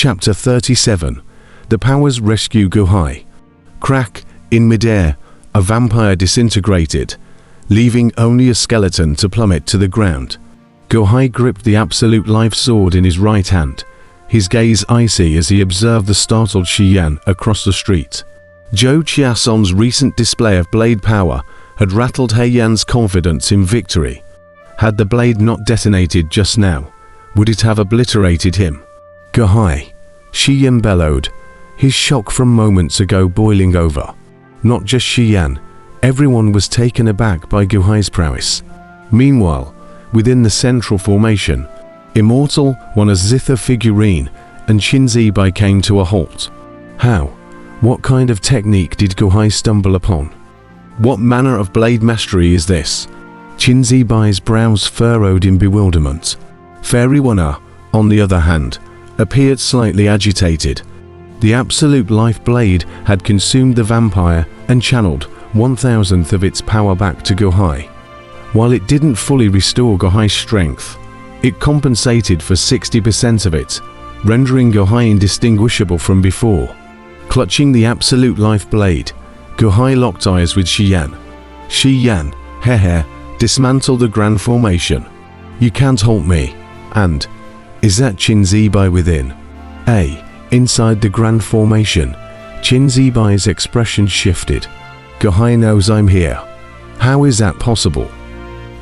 Chapter 37. The powers rescue Guhai. Crack, in midair, a vampire disintegrated, leaving only a skeleton to plummet to the ground. Guhai gripped the absolute life sword in his right hand, his gaze icy as he observed the startled Xiyan across the street. Zhou Qiasong's recent display of blade power had rattled He Yan's confidence in victory. Had the blade not detonated just now, would it have obliterated him? Guhai, Xiyan bellowed, his shock from moments ago boiling over. Not just Xiyan, everyone was taken aback by Guhai's prowess. Meanwhile, within the central formation, Immortal won a zither figurine and Qinzibai came to a halt. How? What kind of technique did Guhai stumble upon? What manner of blade mastery is this? Qinzibai's brows furrowed in bewilderment. Fairy Wunner, on the other hand, appeared slightly agitated. The absolute life blade had consumed the vampire and channeled 1,000th of its power back to Guhai. While it didn't fully restore Guhai's strength, it compensated for 60% of it, rendering Guhai indistinguishable from before. Clutching the absolute life blade, Guhai locked eyes with Xiyan. Xiyan, hehe, dismantle the grand formation. You can't halt me. And, is that Qinzibai within? Inside the grand formation, Qinzibai's expression shifted. Guhai knows I'm here. How is that possible?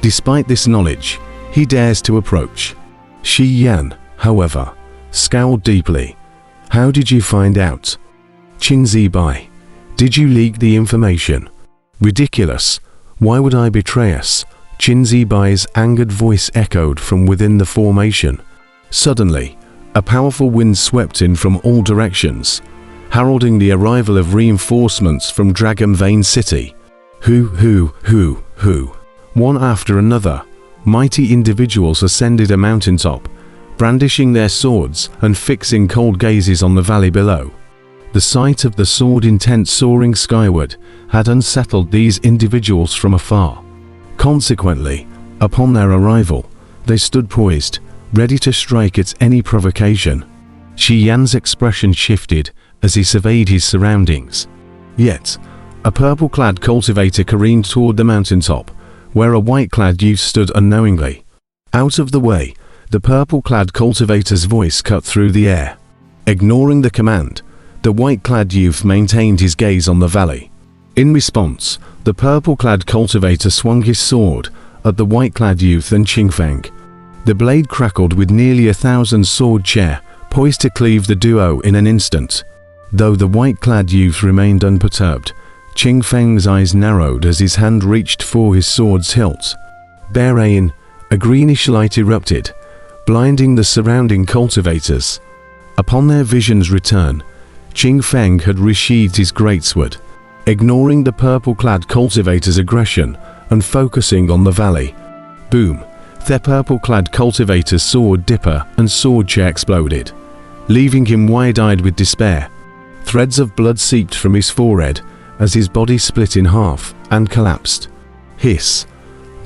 Despite this knowledge, he dares to approach. Xiyan, however, scowled deeply. How did you find out? Qinzibai, did you leak the information? Ridiculous. Why would I betray us? Qinzibai's angered voice echoed from within the formation. Suddenly, a powerful wind swept in from all directions, heralding the arrival of reinforcements from Dragon Vein City. Who? One after another, mighty individuals ascended a mountaintop, brandishing their swords and fixing cold gazes on the valley below. The sight of the sword intent soaring skyward had unsettled these individuals from afar. Consequently, upon their arrival, they stood poised, ready to strike at any provocation. Xiyan's expression shifted as he surveyed his surroundings. Yet, a purple-clad cultivator careened toward the mountaintop, where a white-clad youth stood unknowingly. Out of the way, the purple-clad cultivator's voice cut through the air. Ignoring the command, the white-clad youth maintained his gaze on the valley. In response, the purple-clad cultivator swung his sword at the white-clad youth and Qingfeng. The blade crackled with nearly 1,000 sword chair, poised to cleave the duo in an instant. Though the white-clad youth remained unperturbed, Qingfeng's eyes narrowed as his hand reached for his sword's hilt. Therein, a greenish light erupted, blinding the surrounding cultivators. Upon their vision's return, Qingfeng had resheathed his greatsword, ignoring the purple-clad cultivator's aggression and focusing on the valley. Boom! Their purple-clad cultivator's sword dipper and sword chair exploded, leaving him wide-eyed with despair. Threads of blood seeped from his forehead as his body split in half and collapsed. Hiss!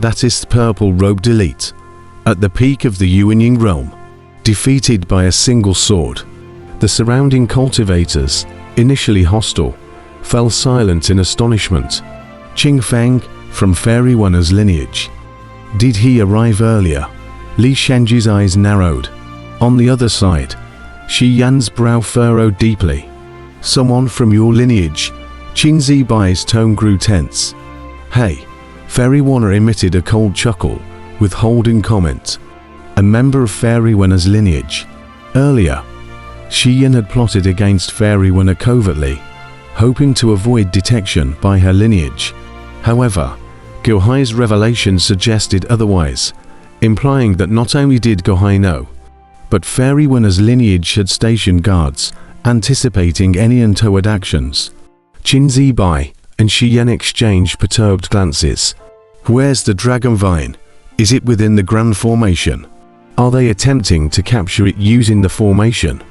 That is purple-robed elite, at the peak of the Yuanying realm, defeated by a single sword. The surrounding cultivators, initially hostile, fell silent in astonishment. Qingfeng, from Fairy Wunner's lineage. Did he arrive earlier? Li Shenji's eyes narrowed. On the other side, Xiyan's brow furrowed deeply. Someone from your lineage? Qinzibai's tone grew tense. Hey, Fairy Wunner emitted a cold chuckle, withholding comment. A member of Fairy Wunner's lineage. Earlier, Xiyan had plotted against Fairy Wunner covertly, hoping to avoid detection by her lineage. However, Guhai's revelation suggested otherwise, implying that not only did Guhai know, but Fairy Wunner's lineage had stationed guards, anticipating any untoward actions. Qinzibai and Xiyan exchanged perturbed glances. Where's the dragon vine? Is it within the grand formation? Are they attempting to capture it using the formation?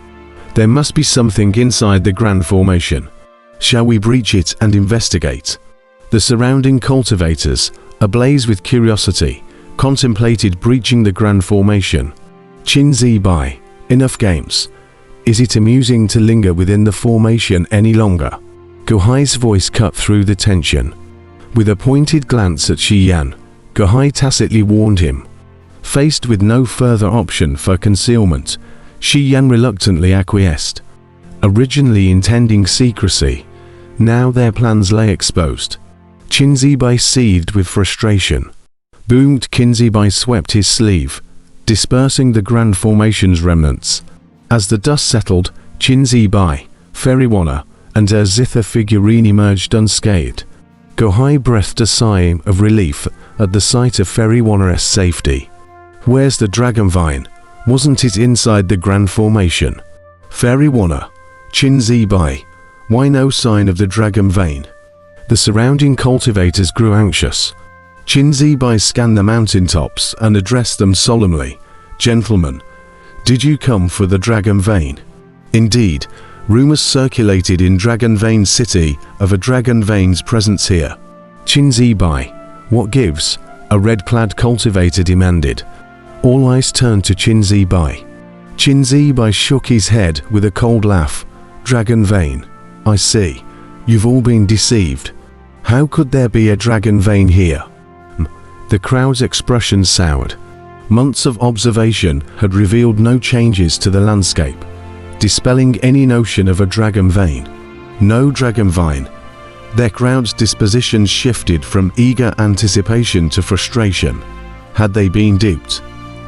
There must be something inside the grand formation. Shall we breach it and investigate? The surrounding cultivators, ablaze with curiosity, contemplated breaching the grand formation. Qinzibai, enough games. Is it amusing to linger within the formation any longer? Guhai's voice cut through the tension. With a pointed glance at Shi Yan, Guhai tacitly warned him. Faced with no further option for concealment, Shi Yan reluctantly acquiesced. Originally intending secrecy, now their plans lay exposed. Qin Zibai seethed with frustration. Boomed Qin Zibai swept his sleeve, dispersing the grand formation's remnants. As the dust settled, Qin Zibai, Feriwana, and her Zither figurine emerged unscathed. Guhai breathed a sigh of relief at the sight of Feriwana's safety. Where's the dragon vine? Wasn't it inside the grand formation? Feriwana, Qin Zibai, why no sign of the dragon vein? The surrounding cultivators grew anxious. Qin Zibai scanned the mountaintops and addressed them solemnly. Gentlemen, did you come for the dragon vein? Indeed, rumors circulated in Dragon Vein City of a dragon vein's presence here. Qin Zibai, what gives? A red-clad cultivator demanded. All eyes turned to Qin Zibai. Qin Zibai shook his head with a cold laugh. Dragon vein. I see. You've all been deceived. How could there be a dragon vein here? The crowd's expression soured. Months of observation had revealed no changes to the landscape, dispelling any notion of a dragon vein. No dragon vine. Their crowd's dispositions shifted from eager anticipation to frustration. Had they been duped?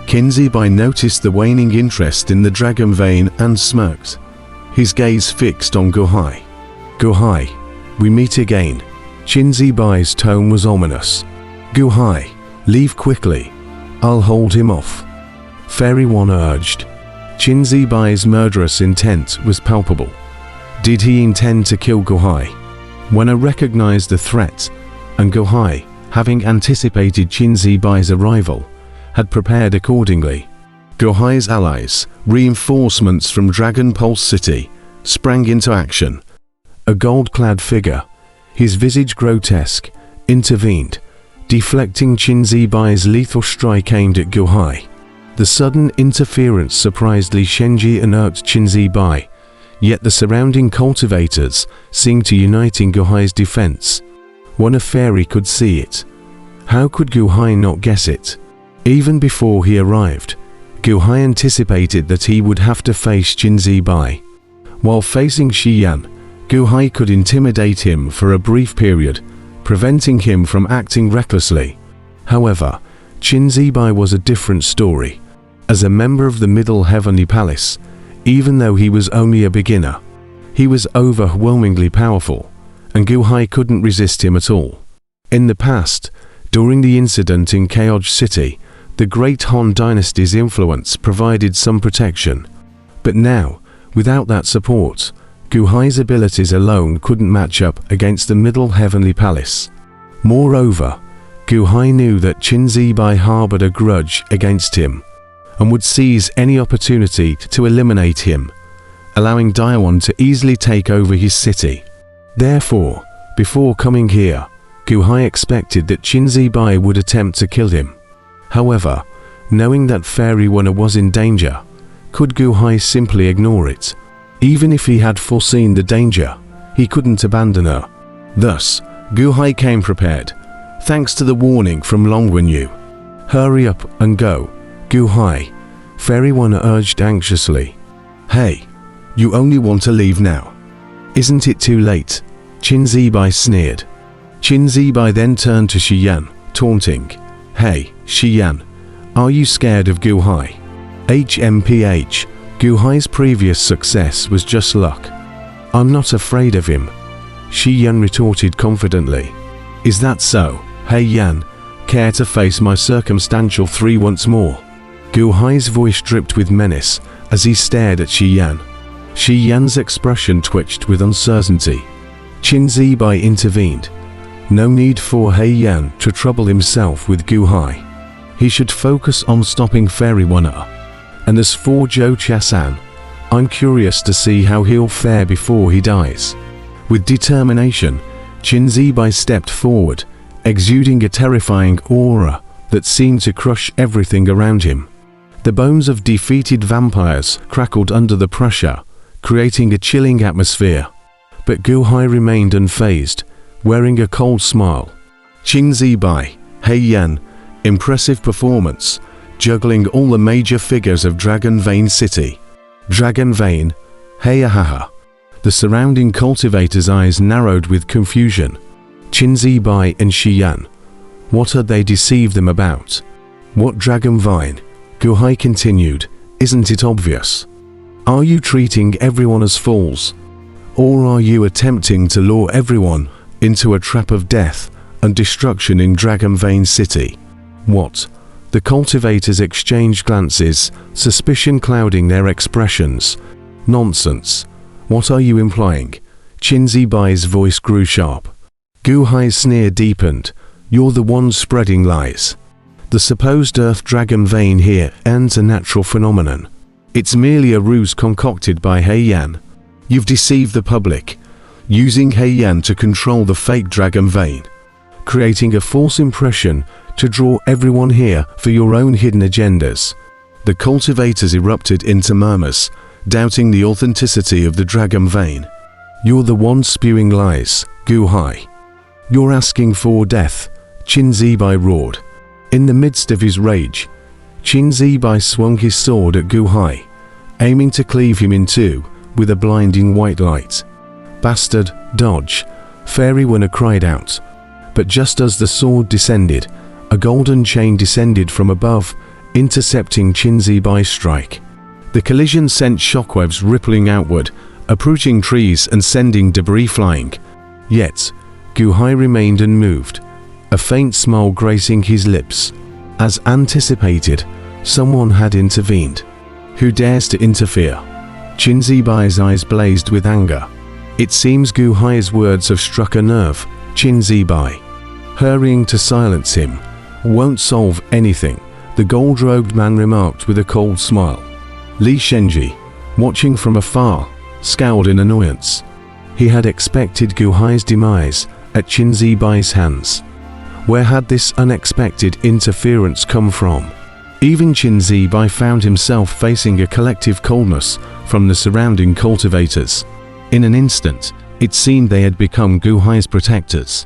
Qin Zibai noticed the waning interest in the dragon vein and smirked. His gaze fixed on Guhai. Guhai, we meet again. Qin Zibai's tone was ominous. Guhai, leave quickly. I'll hold him off. Feriwana urged. Qin Zibai's murderous intent was palpable. Did he intend to kill Guhai? Wana recognized the threat, and Guhai, having anticipated Qin Zibai's arrival, had prepared accordingly. Guhai's allies, reinforcements from Dragon Pulse City, sprang into action. A gold-clad figure, his visage grotesque, intervened, deflecting Qin Zibai's lethal strike aimed at Guhai. The sudden interference surprised Li Shenji and irked Qin Zibai, yet the surrounding cultivators seemed to unite in Guhai's defense. One fairy could see it. How could Guhai not guess it? Even before he arrived, Guhai anticipated that he would have to face Qin Zibai. While facing Shi Yan, Guhai could intimidate him for a brief period, preventing him from acting recklessly. However, Qin Zibai was a different story. As a member of the Middle Heavenly Palace, even though he was only a beginner, he was overwhelmingly powerful, and Guhai couldn't resist him at all. In the past, during the incident in Chaos City, the Great Han Dynasty's influence provided some protection. But now, without that support, Guhai's abilities alone couldn't match up against the Middle Heavenly Palace. Moreover, Guhai knew that Qin Zibai harbored a grudge against him, and would seize any opportunity to eliminate him, allowing Daiwan to easily take over his city. Therefore, before coming here, Guhai expected that Qin Zibai would attempt to kill him. However, knowing that Feriwana was in danger, could Guhai simply ignore it? Even if he had foreseen the danger, he couldn't abandon her. Thus, Guhai came prepared, thanks to the warning from Longwenyu. Hurry up and go, Guhai, Feriwana urged anxiously. Hey, you only want to leave now. Isn't it too late? Qin Zibai sneered. Qin Zibai then turned to Shi Yan, taunting. Hey, Shi Yan, are you scared of Guhai? HMPH, Guhai's previous success was just luck. I'm not afraid of him, Shi Yan retorted confidently. Is that so? Hey Yan, care to face my circumstantial 3 once more? Guhai's voice dripped with menace as he stared at Shi Yan. Shi Yan's expression twitched with uncertainty. Qin Zibai intervened. No need for He Yan to trouble himself with Guhai. He should focus on stopping Feriwana. And as for Zhou Chesan, I'm curious to see how he'll fare before he dies. With determination, Qin Zibai stepped forward, exuding a terrifying aura that seemed to crush everything around him. The bones of defeated vampires crackled under the pressure, creating a chilling atmosphere. But Guhai remained unfazed, wearing a cold smile. Qin Zibai, He Yan, impressive performance, juggling all the major figures of Dragon Vein City. Dragon Vein, Heyahaha. The surrounding cultivators' eyes narrowed with confusion. Qin Zibai and Xiyan. What had they deceived them about? What Dragon Vine? Guhai continued. Isn't it obvious? Are you treating everyone as fools? Or are you attempting to lure everyone into a trap of death and destruction in Dragon Vein City? What? The cultivators exchanged glances, suspicion clouding their expressions. Nonsense. What are you implying? Qin Zibai's voice grew sharp. Guhai's sneer deepened. You're the one spreading lies. The supposed Earth Dragon Vein here isn't a natural phenomenon. It's merely a ruse concocted by He Yan. You've deceived the public, using He Yan to control the fake Dragon Vein, creating a false impression to draw everyone here for your own hidden agendas. The cultivators erupted into murmurs, doubting the authenticity of the Dragon Vein. You're the one spewing lies, Guhai. You're asking for death, Qin Zibai roared. In the midst of his rage, Qin Zibai swung his sword at Guhai, aiming to cleave him in two with a blinding white light. Bastard, dodge, Fairy Winner cried out. But just as the sword descended, a golden chain descended from above, intercepting Qin Zibai's strike. The collision sent shockwaves rippling outward, uprooting trees and sending debris flying. Yet, Guhai remained unmoved, a faint smile gracing his lips. As anticipated, someone had intervened. Who dares to interfere? Qin Zibai's eyes blazed with anger. It seems Guhai's words have struck a nerve, Qin Zibai. Hurrying to silence him won't solve anything, the gold-robed man remarked with a cold smile. Li Shenji, watching from afar, scowled in annoyance. He had expected Guhai's demise at Qin Zibai's hands. Where had this unexpected interference come from? Even Qin Zibai found himself facing a collective coldness from the surrounding cultivators. In an instant, it seemed they had become Guhai's protectors.